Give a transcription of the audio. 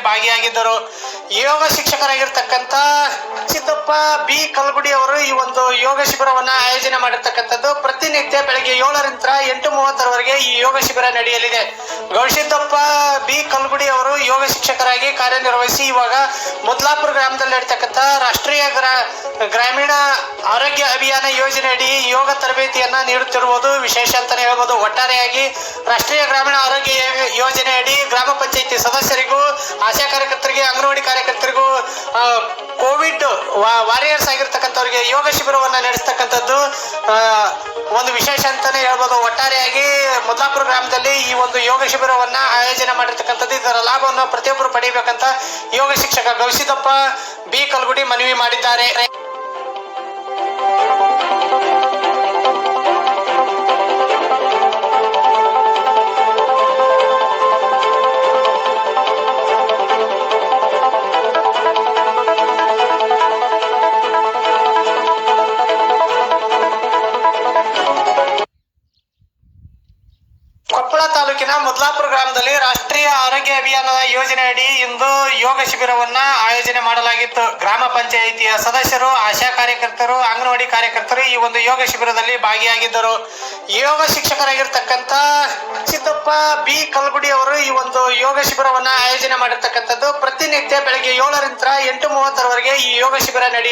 ಭಾಗಿಯಾಗಿದ್ದರು. ಯೋಗ ಶಿಕ್ಷಕರಾಗಿರ್ತಕ್ಕಂಥ ಸಿದ್ದಪ್ಪ ಬಿ ಕಲ್ಗುಡಿ ಅವರು ಈ ಒಂದು ಯೋಗ ಶಿಬಿರವನ್ನ ಆಯೋಜನೆ ಮಾಡಿರ್ತಕ್ಕಂಥದ್ದು. ಪ್ರತಿನಿತ್ಯ ಬೆಳಗ್ಗೆ 7ರಿಂದ 8:30 ಈ ಯೋಗ ಶಿಬಿರ ನಡೆಯಲಿದೆ. ಗೌರಿಸಿದ್ದಪ್ಪ ಬಿ ಕಲ್ಗುಡಿ ಅವರು ಯೋಗ ಶಿಕ್ಷಕರಾಗಿ ಕಾರ್ಯನಿರ್ವಹಿಸಿ ಇವಾಗ ಮುದ್ಲಾಪುರ ಗ್ರಾಮದಲ್ಲಿ ನಡೀತಕ್ಕಂಥ ರಾಷ್ಟ್ರೀಯ ಗ್ರಾಮೀಣ ಆರೋಗ್ಯ ಅಭಿಯಾನ ಯೋಜನೆಯಡಿ ಯೋಗ ತರಬೇತಿಯನ್ನ ನೀಡುತ್ತಿರುವುದು ವಿಶೇಷ ಅಂತಾನೆ ಹೇಳ್ಬೋದು. ಒಟ್ಟಾರೆಯಾಗಿ ರಾಷ್ಟ್ರೀಯ ಗ್ರಾಮೀಣ ಆರೋಗ್ಯ ಯೋಜನೆಯಡಿ ಗ್ರಾಮ ಪಂಚಾಯಿತಿ ಸದಸ್ಯರಿಗೂ, ಆಶಾ ಕಾರ್ಯಕರ್ತರಿಗೆ, ಅಂಗನವಾಡಿ ಕಾರ್ಯಕರ್ತರಿಗೂ, ಕೋವಿಡ್ ವಾರಿಯರ್ಸ್ ಆಗಿರ್ತಕ್ಕಂಥವ್ರಿಗೆ ಯೋಗ ಶಿಬಿರವನ್ನ ನಡೆಸ್ತಕ್ಕಂಥದ್ದು ಒಂದು ವಿಶೇಷ ಅಂತಾನೆ ಹೇಳ್ಬೋದು. ಒಟ್ಟಾರೆಯಾಗಿ ಮುದ್ಲಾಪುರ ಗ್ರಾಮದಲ್ಲಿ ಈ ಒಂದು ಯೋಗ ಶಿಬಿರವನ್ನ ಆಯೋಜನೆ ಮಾಡಿರ್ತಕ್ಕಂಥದ್ದು. ಇದರ ಲಾಭವನ್ನು ಪ್ರತಿಯೊಬ್ಬರು ಪಡೆಯಬೇಕಂತ ಯೋಗ ಶಿಕ್ಷಕ ಗವಿಸಿದ್ದಪ್ಪ ಬಿ ಕಲ್ಗುಡಿ ಮನವಿ ಮಾಡಿದ್ದಾರೆ. ಕೊಪ್ಪಳ ತಾಲೂಕಿನ ಮುದ್ಲಾಪುರ ಗ್ರಾಮದಲ್ಲಿ ರಾಷ್ಟ್ರೀಯ ಆರೋಗ್ಯ ಅಭಿಯಾನದ ಯೋಜನೆಯಡಿ ಇಂದು ಯೋಗ ಶಿಬಿರವನ್ನ ಆಯೋಜನೆ ಮಾಡಲಾಗಿತ್ತು. ಗ್ರಾಮ ಪಂಚಾಯಿತಿಯ ಸದಸ್ಯರು, ಆಶಾ ಕಾರ್ಯಕರ್ತರು, ಅಂಗನವಾಡಿ ಕಾರ್ಯಕರ್ತರು ಈ ಒಂದು ಯೋಗ ಶಿಬಿರದಲ್ಲಿ ಭಾಗಿಯಾಗಿದ್ದರು. ಯೋಗ ಶಿಕ್ಷಕರಾಗಿರ್ತಕ್ಕಂಥ ಸಿದ್ದಪ್ಪ ಬಿ ಕಲ್ಗುಡಿ ಅವರು ಈ ಒಂದು ಯೋಗ ಶಿಬಿರವನ್ನ ಆಯೋಜನೆ ಮಾಡಿರ್ತಕ್ಕಂಥದ್ದು. ಪ್ರತಿನಿತ್ಯ ಬೆಳಗ್ಗೆ 7ರಿಂದ 8:30 ಈ ಯೋಗ ಶಿಬಿರ ನಡೆಯುತ್ತೆ.